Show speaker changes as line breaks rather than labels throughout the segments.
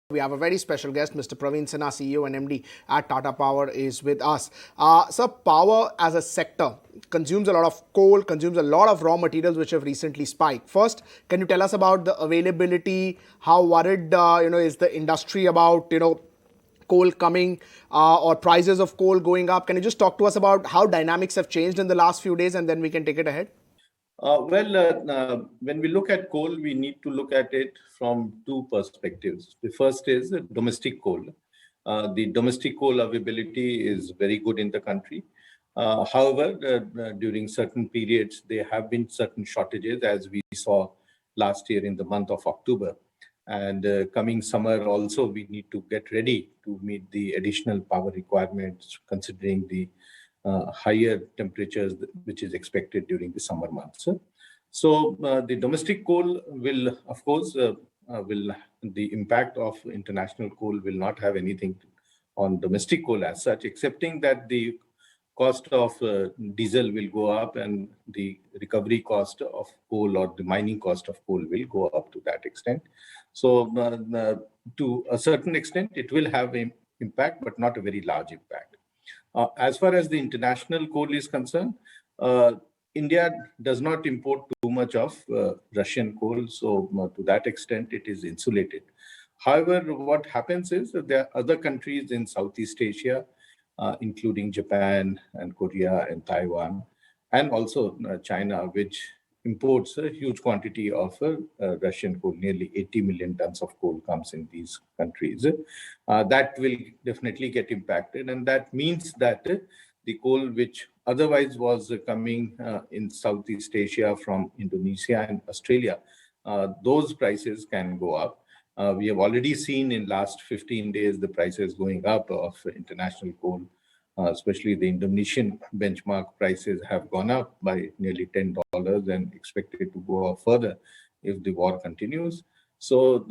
We have a very special guest, Mr. Praveer Sinha, CEO and MD at Tata Power, is with us. So, power as a sector consumes a lot of coal, consumes a lot of raw materials which have recently spiked. First, can you tell us about the availability? How worried, is the industry about, coal coming or prices of coal going up? Can you just talk to us about how dynamics have changed in the last few days, and then we can take it ahead?
When we look at coal, we need to look at it from two perspectives. The first is domestic coal. The domestic coal availability is very good in the country. However, during certain periods, there have been certain shortages, as we saw last year in the month of October. And coming summer also, we need to get ready to meet the additional power requirements, considering the higher temperatures which is expected during the summer months. So the domestic coal will, of course, the impact of international coal will not have anything on domestic coal as such, excepting that the cost of diesel will go up and the recovery cost of coal or the mining cost of coal will go up to that extent. So to a certain extent, it will have an impact, but not a very large impact. As far as the international coal is concerned, India does not import too much of Russian coal, so to that extent it is insulated. However, what happens is that there are other countries in Southeast Asia, including Japan and Korea and Taiwan, and also China, which imports a huge quantity of Russian coal. Nearly 80 million tons of coal comes in these countries. That will definitely get impacted, and that means that the coal which otherwise was coming in Southeast Asia from Indonesia and Australia, those prices can go up. We have already seen in last 15 days the prices going up of international coal. Especially the Indonesian benchmark prices have gone up by nearly $10 and expected to go up further if the war continues. So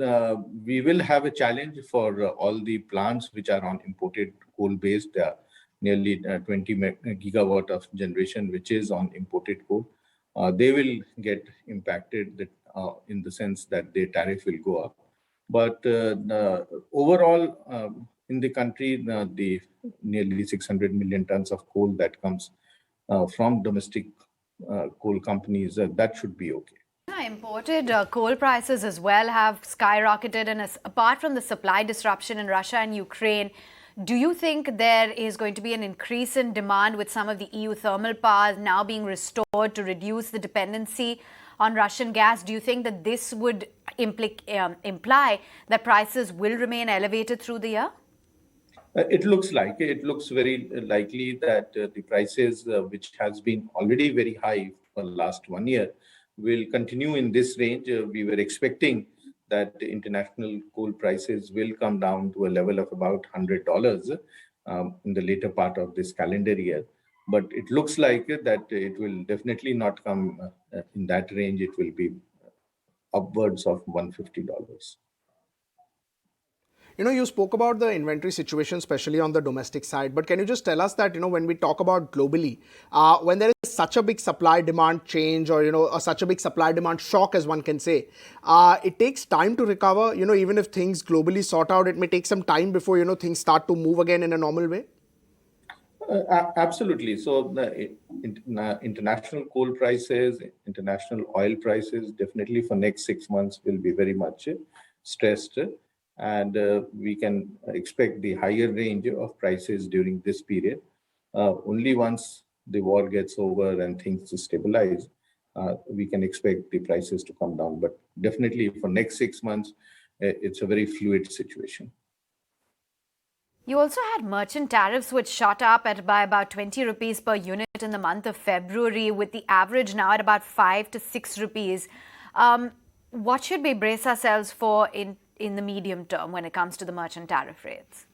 we will have a challenge for all the plants which are on imported coal-based. There are nearly 20 gigawatt of generation which is on imported coal. They will get impacted in the sense that their tariff will go up. But overall, in the country, the nearly 600 million tons of coal that comes from domestic coal companies, that should be okay.
Imported coal prices as well have skyrocketed, and apart from the supply disruption in Russia and Ukraine, do you think there is going to be an increase in demand with some of the EU thermal powers now being restored to reduce the dependency on Russian gas? Do you think that this would imply that prices will remain elevated through the year?
It looks very likely that the prices, which has been already very high for the last 1 year, will continue in this range. We were expecting that international coal prices will come down to a level of about $100 in the later part of this calendar year. But it looks like that it will definitely not come in that range. It will be upwards of $150.
You spoke about the inventory situation, especially on the domestic side. But can you just tell us that, when we talk about globally, when there is such a big supply-demand change or, such a big supply-demand shock, as one can say, it takes time to recover. Even if things globally sort out, it may take some time before, things start to move again in a normal way.
Absolutely. So the international coal prices, international oil prices, definitely for next 6 months will be very much stressed. And we can expect the higher range of prices during this period. Only once the war gets over and things stabilize, we can expect the prices to come down. But definitely for next 6 months, it's a very fluid situation.
You also had merchant tariffs which shot up by about 20 rupees per unit in the month of February, with the average now at about 5 to 6 rupees. What should we brace ourselves for in the medium term when it comes to the merchant tariff rates?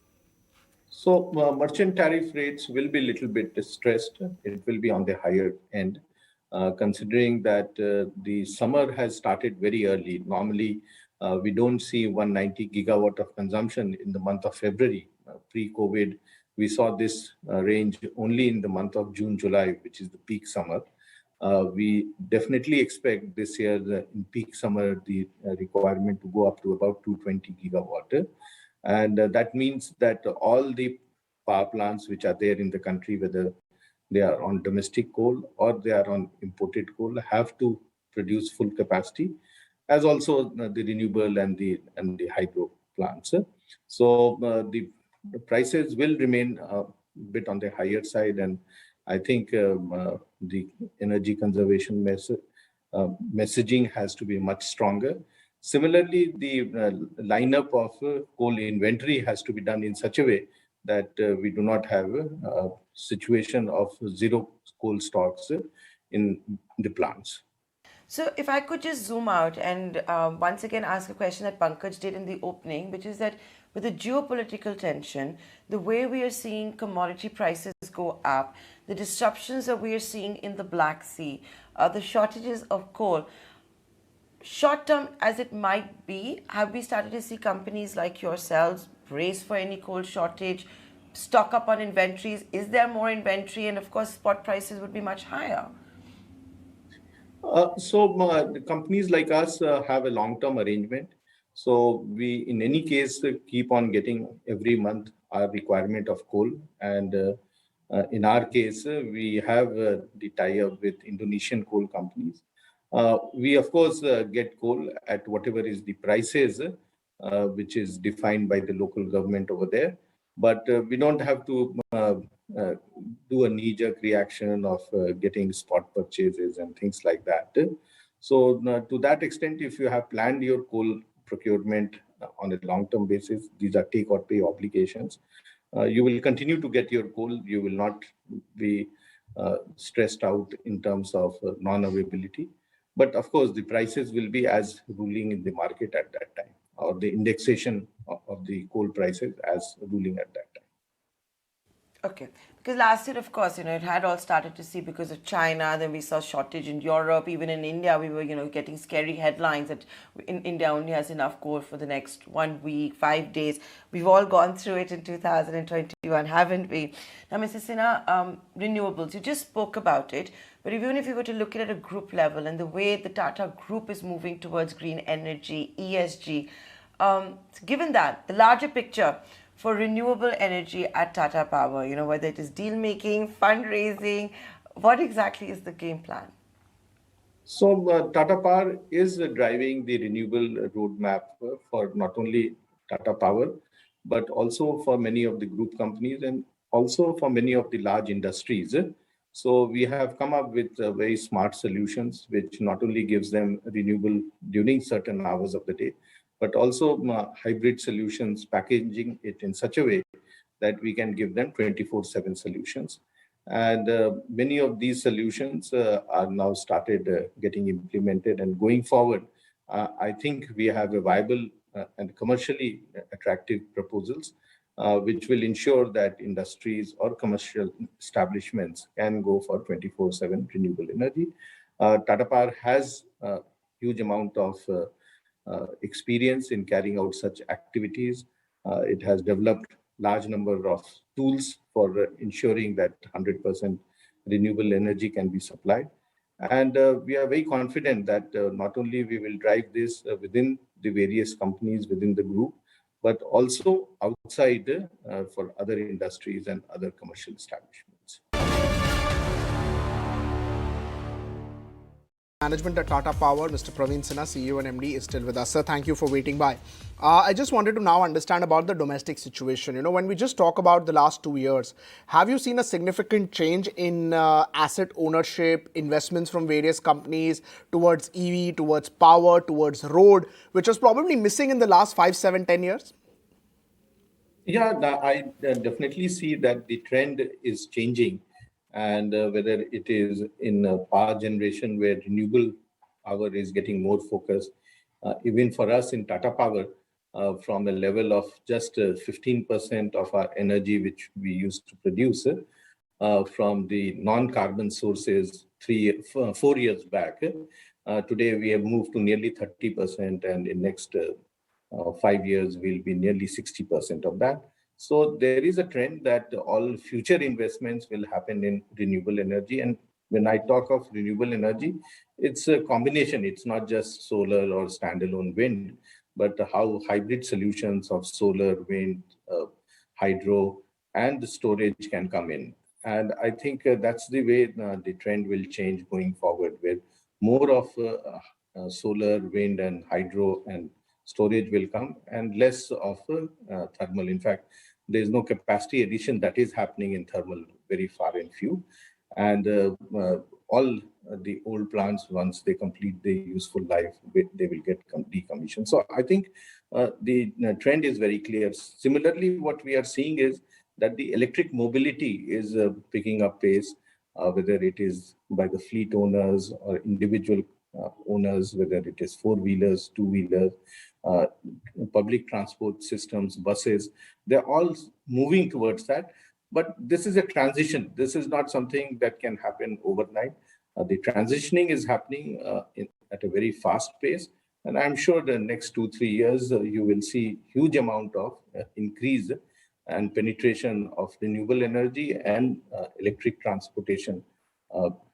So merchant tariff rates will be a little bit distressed. It will be on the higher end, considering that the summer has started very early. Normally, we don't see 190 gigawatt of consumption in the month of February. Pre-COVID, we saw this range only in the month of June, July, which is the peak summer. We definitely expect this year in peak summer the requirement to go up to about 220 gigawatt. And that means that all the power plants which are there in the country, whether they are on domestic coal or they are on imported coal, have to produce full capacity, as also the renewable and the hydro plants. So the prices will remain a bit on the higher side, and I think the energy conservation messaging has to be much stronger. Similarly, the lineup of coal inventory has to be done in such a way that we do not have a situation of zero coal stocks in the plants.
So, if I could just zoom out and once again ask a question that Pankaj did in the opening, which is that with the geopolitical tension, the way we are seeing commodity prices go up, the disruptions that we are seeing in the Black Sea, the shortages of coal, short term as it might be, have we started to see companies like yourselves brace for any coal shortage, stock up on inventories? Is there more inventory? And of course, spot prices would be much higher.
The companies like us have a long-term arrangement. So we, in any case, keep on getting every month our requirement of coal. And in our case, we have the tie-up with Indonesian coal companies. We, of course, get coal at whatever is the prices, which is defined by the local government over there. But we don't have to uh, do a knee-jerk reaction of getting spot purchases and things like that. So to that extent, if you have planned your coal procurement on a long-term basis, these are take or pay obligations. You will continue to get your coal. You will not be stressed out in terms of non-availability. But of course, the prices will be as ruling in the market at that time, or the indexation of the coal prices as ruling at that time.
Okay, because last year, of course, it had all started to see because of China. Then we saw shortage in Europe. Even in India, we were, getting scary headlines that in India only has enough coal for the next 1 week, 5 days. We've all gone through it in 2021, haven't we? Now, Mr. Sinha, renewables, you just spoke about it. But even if you were to look at it at a group level and the way the Tata Group is moving towards green energy, ESG, given that, the larger picture for renewable energy at Tata Power, whether it is deal making, fundraising, what exactly is the game plan?
So Tata Power is driving the renewable roadmap for not only Tata Power, but also for many of the group companies and also for many of the large industries. So we have come up with very smart solutions, which not only gives them renewable during certain hours of the day, but also hybrid solutions, packaging it in such a way that we can give them 24/7 solutions. And many of these solutions are now started getting implemented. And going forward, I think we have a viable and commercially attractive proposals, which will ensure that industries or commercial establishments can go for 24/7 renewable energy. Tata Power has a huge amount of experience in carrying out such activities. It has developed large number of tools for ensuring that 100% renewable energy can be supplied. And we are very confident that not only we will drive this within the various companies within the group, but also outside for other industries and other commercial establishments.
Management at Tata Power, Mr. Praveer Sinha, CEO and MD, is still with us. Sir, thank you for waiting by. I just wanted to now understand about the domestic situation. When we just talk about the last 2 years, have you seen a significant change in asset ownership, investments from various companies towards EV, towards power, towards road, which was probably missing in the last 5, 7, 10 years?
Yeah, I definitely see that the trend is changing. And whether it is in power generation where renewable power is getting more focused, even for us in Tata Power, from a level of just 15% of our energy which we used to produce from the non-carbon sources 4 years back. Today we have moved to nearly 30%, and in next 5 years we'll be nearly 60% of that. So there is a trend that all future investments will happen in renewable energy, and when I talk of renewable energy, it's a combination. It's not just solar or standalone wind, but how hybrid solutions of solar, wind, hydro, and storage can come in. And I think that's the way the trend will change going forward, where more of solar, wind, and hydro and storage will come, and less of thermal. In fact, there is no capacity addition that is happening in thermal, very far and few. And all the old plants, once they complete their useful life, they will get decommissioned. So I think the trend is very clear. Similarly, what we are seeing is that the electric mobility is picking up pace, whether it is by the fleet owners or individual owners, whether it is four-wheelers, two-wheelers, uh, public transport systems, buses, they're all moving towards that. But this is a transition. This is not something that can happen overnight. The transitioning is happening at a very fast pace. And I'm sure the next 2-3 years, you will see huge amount of increase and penetration of renewable energy and electric transportation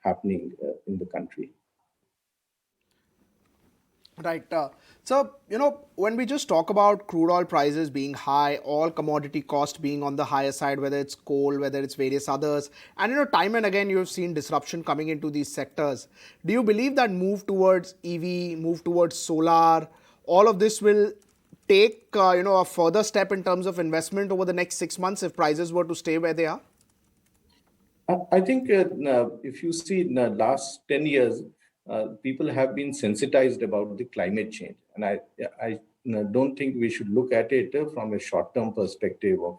happening in the country.
Right. So, when we just talk about crude oil prices being high, all commodity cost being on the higher side, whether it's coal, whether it's various others, and, time and again, you've seen disruption coming into these sectors. Do you believe that move towards EV, move towards solar, all of this will take, a further step in terms of investment over the next 6 months if prices were to stay where they are?
I think if you see in the last 10 years, people have been sensitized about the climate change. And I don't think we should look at it from a short-term perspective of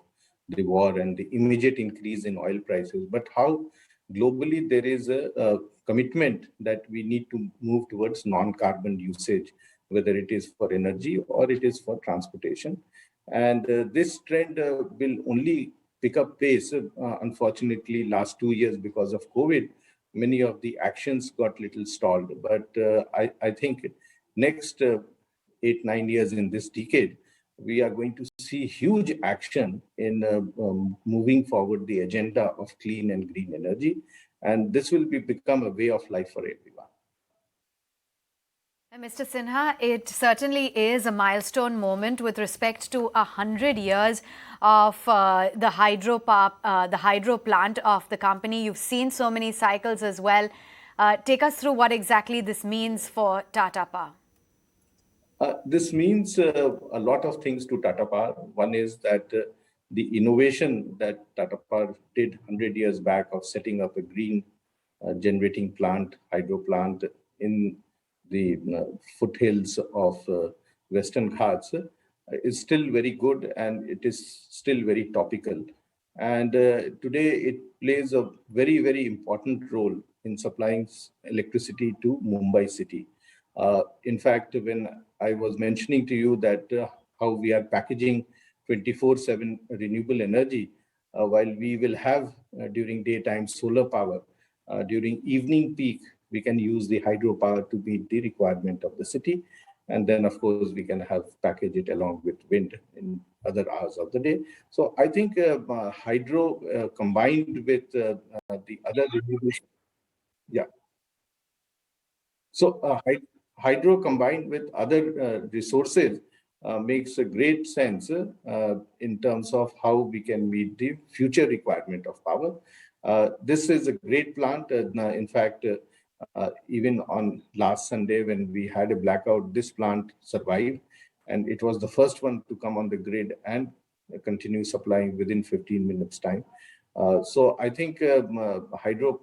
the war and the immediate increase in oil prices, but how globally there is a commitment that we need to move towards non-carbon usage, whether it is for energy or it is for transportation. And this trend will only pick up pace. Unfortunately, last 2 years because of COVID, many of the actions got little stalled. But I think next 8-9 years in this decade, we are going to see huge action in moving forward the agenda of clean and green energy. And this will become a way of life for everyone.
Mr. Sinha, it certainly is a milestone moment with respect to 100 years of the hydro plant of the company. You've seen so many cycles as well. Take us through what exactly this means for Tata Power.
This means a lot of things to Tata Power. One is that the innovation that Tata Power did 100 years back of setting up a green generating plant, hydro plant in the foothills of Western Ghats is still very good, and it is still very topical. And today it plays a very, very important role in supplying electricity to Mumbai city. In fact, when I was mentioning to you that how we are packaging 24/7 renewable energy, while we will have during daytime solar power, during evening peak, we can use the hydropower to meet the requirement of the city. And then, of course, we can package it along with wind in other hours of the day. So I think hydro combined with the other renewables, yeah. So hydro combined with other resources makes a great sense in terms of how we can meet the future requirement of power. This is a great plant. In fact, even on last Sunday when we had a blackout, this plant survived, and it was the first one to come on the grid and continue supplying within 15 minutes time. So I think hydro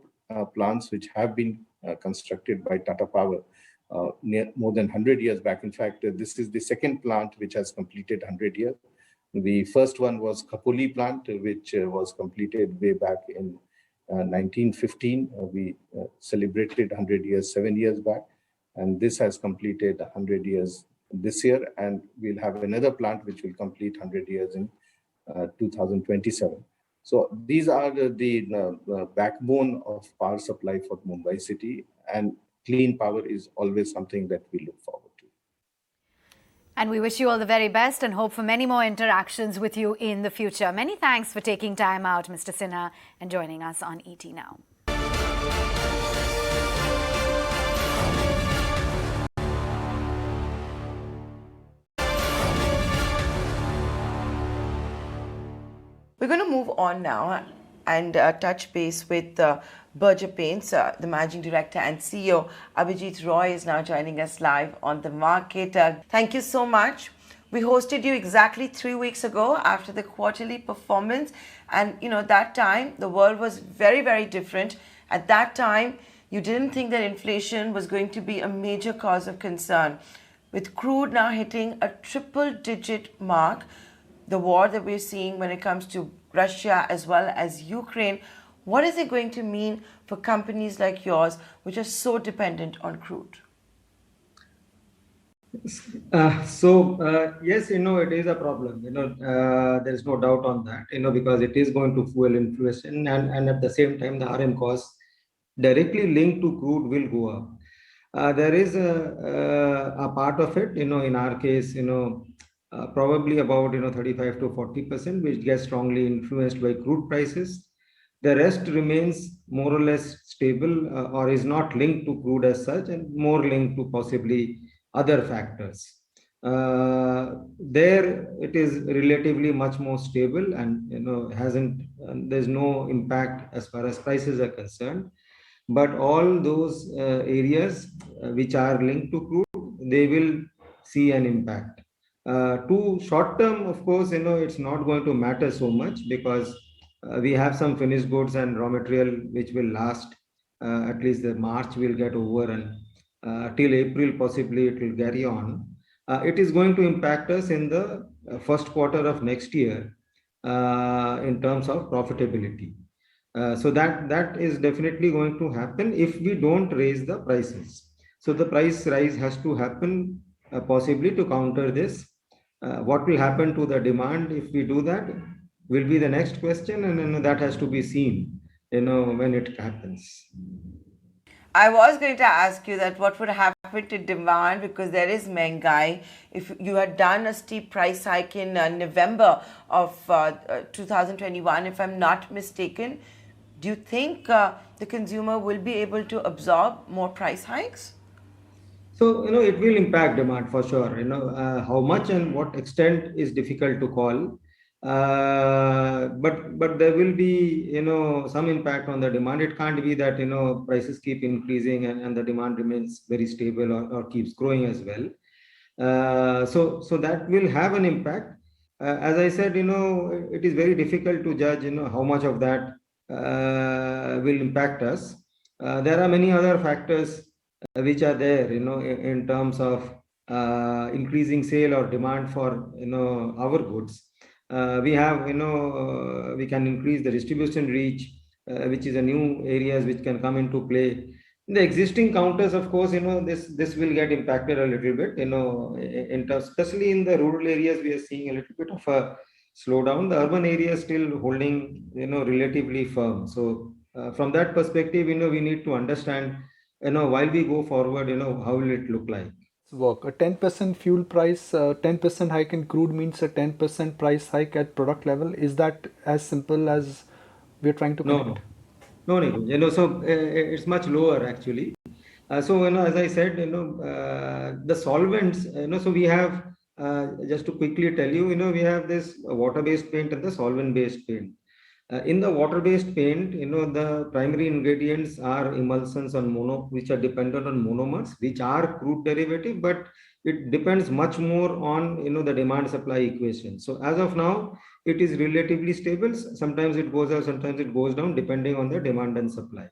plants which have been constructed by Tata Power more than 100 years back. In fact, this is the second plant which has completed 100 years. The first one was Khopoli plant, which was completed way back in 1915. We celebrated 100 years 7 years back, and this has completed 100 years this year, and we'll have another plant which will complete 100 years in 2027. So these are the backbone of power supply for Mumbai city, and clean power is always something that we look forward to.
And we wish you all the very best and hope for many more interactions with you in the future. Many thanks for taking time out, Mr. Sinha, and joining us on ET Now.
We're going to move on now and touch base with Berger Paints, the Managing Director and CEO. Abhijit Roy is now joining us live on the market. Thank you so much. We hosted you exactly 3 weeks ago after the quarterly performance. And, that time the world was very, very different. At that time, you didn't think that inflation was going to be a major cause of concern. With crude now hitting a triple-digit mark, the war that we're seeing when it comes to Russia as well as Ukraine, what is it going to mean for companies like yours, which are so dependent on crude?
Yes, it is a problem. There is no doubt on that. Because it is going to fuel inflation, and at the same time, the RM costs directly linked to crude will go up. There is a part of it, in our case, probably about 35 to 40%, which gets strongly influenced by crude prices. The rest remains more or less stable or is not linked to crude as such, and more linked to possibly other factors. There it is relatively much more stable, and there's no impact as far as prices are concerned. But all those areas which are linked to crude, they will see an impact. To short term, of course, it's not going to matter so much, because we have some finished goods and raw material which will last. At least the March will get over, and till April possibly it will carry on. It is going to impact us in the first quarter of next year in terms of profitability. So that is definitely going to happen if we don't raise the prices. So the price rise has to happen possibly to counter this. What will happen to the demand if we do that will be the next question, and that has to be seen when it happens.
I was going to ask you that what would happen to demand, because there is Mengai. If you had done a steep price hike in November of 2021, if I'm not mistaken, do you think the consumer will be able to absorb more price hikes?
So, it will impact demand for sure. How much and what extent is difficult to call. But there will be, some impact on the demand. It can't be that, prices keep increasing and the demand remains very stable or keeps growing as well. So that will have an impact. As I said, it is very difficult to judge, how much of that will impact us. There are many other factors which are there, in terms of increasing sale or demand for, our goods. We have, we can increase the distribution reach, which is a new areas which can come into play. The existing counters, of course, this will get impacted a little bit, in terms, especially in the rural areas, we are seeing a little bit of a slowdown. The urban areas still holding, relatively firm. So from that perspective, we need to understand, while we go forward, how will it look like?
Work. A 10% fuel price, 10% hike in crude means a 10% price hike at product level. Is that as simple as we're trying to connect?
No. So it's much lower actually. So, as I said, the solvents, so we have, just to quickly tell you, we have this water-based paint and the solvent-based paint. In the water-based paint, the primary ingredients are emulsions which are dependent on monomers, which are crude derivative, but it depends much more on, the demand-supply equation. So as of now, it is relatively stable. Sometimes it goes up, sometimes it goes down, depending on the demand and supply.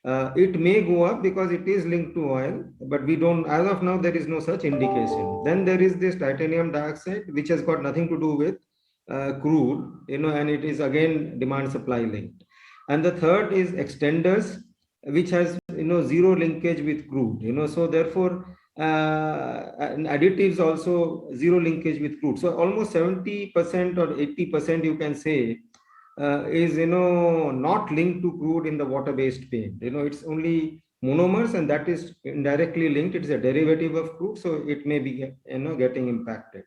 It may go up because it is linked to oil, but we don't, as of now, there is no such indication. Then there is this titanium dioxide, which has got nothing to do with crude, and it is again demand supply linked. And the third is extenders, which has, zero linkage with crude, so therefore, and additives also zero linkage with crude. So almost 70% or 80%, you can say, is, not linked to crude in the water-based paint. It's only monomers, and that is indirectly linked. It's a derivative of crude, so it may be, getting impacted.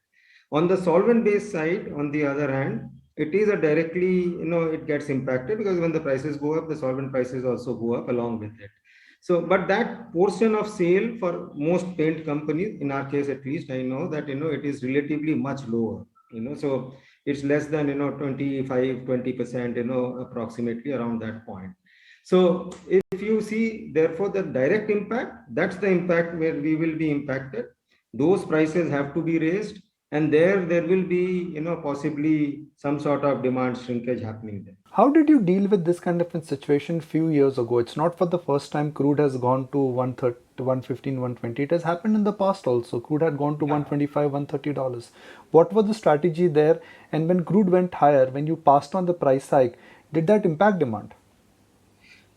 On the solvent-based side, on the other hand, it is a directly, it gets impacted, because when the prices go up, the solvent prices also go up along with it. So, but that portion of sale for most paint companies, in our case at least, I know that, it is relatively much lower. So it's less than 20% approximately around that point. So if you see, therefore, the direct impact, that's the impact where we will be impacted. Those prices have to be raised, and there will be possibly some sort of demand shrinkage happening there.
How did you deal with this kind of a situation few years ago? It's not for the first time crude has gone to 130, 115, 120. It has happened in the past also. Crude had gone to 125, $130. What was the strategy there? And when crude went higher, when you passed on the price hike, did that impact demand?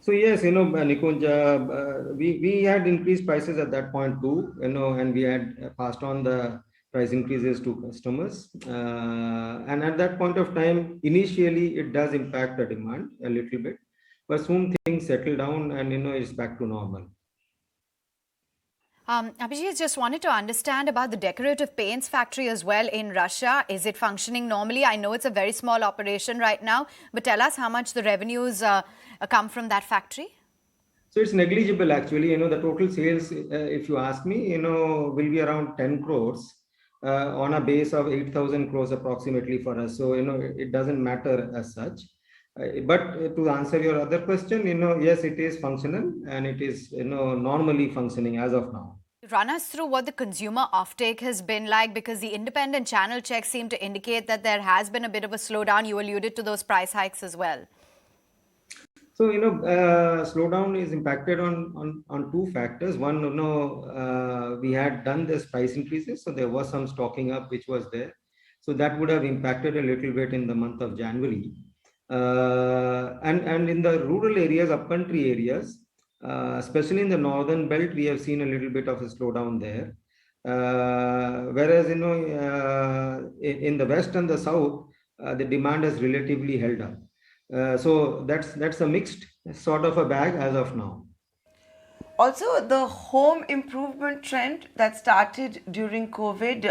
So yes, Nikunj, we had increased prices at that point too, and we had passed on the price increases to customers. And at that point of time, initially it does impact the demand a little bit, but soon things settle down and it's back to normal.
Abhijit, just wanted to understand about the decorative paints factory as well in Russia. Is it functioning normally? I know it's a very small operation right now, but tell us how much the revenues come from that factory.
So it's negligible actually. The total sales, if you ask me, will be around 10 crores on a base of 8,000 crores approximately for us. So, it doesn't matter as such. But to answer your other question, yes, it is functional and it is, normally functioning as of now.
Run us through what the consumer offtake has been like, because the independent channel checks seem to indicate that there has been a bit of a slowdown. You alluded to those price hikes as well.
So, slowdown is impacted on two factors. One, we had done this price increases, so there was some stocking up which was there. So that would have impacted a little bit in the month of January. And in the rural areas, upcountry areas, especially in the northern belt, we have seen a little bit of a slowdown there. Whereas, in the west and the south, the demand has relatively held up. So that's a mixed sort of a bag as of now.
Also, the home improvement trend that started during COVID,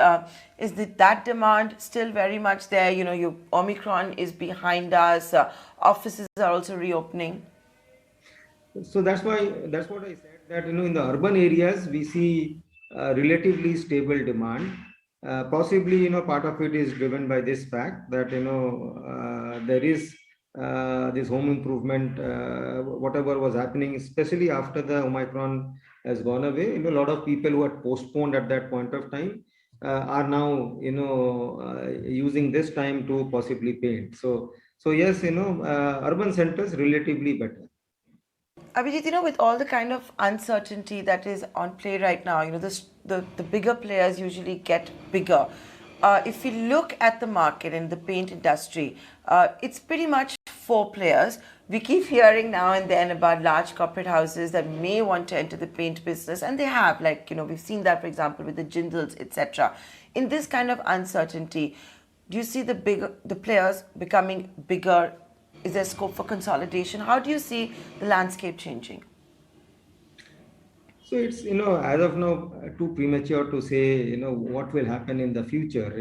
is that demand still very much there? Your Omicron is behind us. Offices are also reopening.
So that's what I said, that in the urban areas we see relatively stable demand. Possibly part of it is driven by this fact that there is this home improvement, whatever was happening, especially after the Omicron has gone away. A lot of people who had postponed at that point of time are now using this time to possibly paint. So yes, urban centers relatively better.
Abhijit, with all the kind of uncertainty that is on play right now, the bigger players usually get bigger. If we look at the market and the paint industry, it's pretty much 4 players. We keep hearing now and then about large corporate houses that may want to enter the paint business, and they have, we've seen that, for example, with the Jindals, etc. In this kind of uncertainty, do you see the players becoming bigger? Is there scope for consolidation? How do you see the landscape changing?
So it's, as of now, too premature to say, what will happen in the future.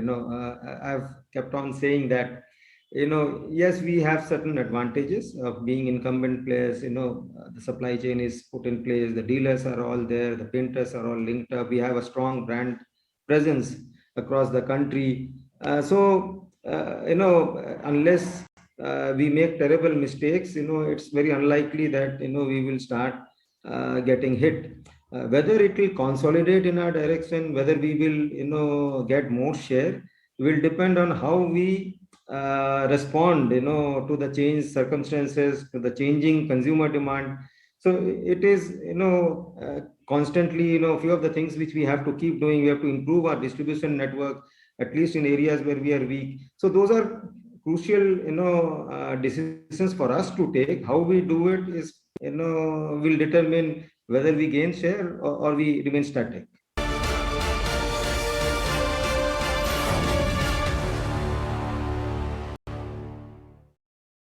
I've kept on saying that, yes, we have certain advantages of being incumbent players. The supply chain is put in place, the dealers are all there, the painters are all linked up. We have a strong brand presence across the country. Unless we make terrible mistakes, it's very unlikely that, we will start getting hit. Whether it will consolidate in our direction, whether we will, get more share, will depend on how we respond, to the changed circumstances, to the changing consumer demand. So it is, constantly, a few of the things which we have to keep doing. We have to improve our distribution network, at least in areas where we are weak. So those are crucial, decisions for us to take. How we do it is, will determine whether we gain share or we remain static.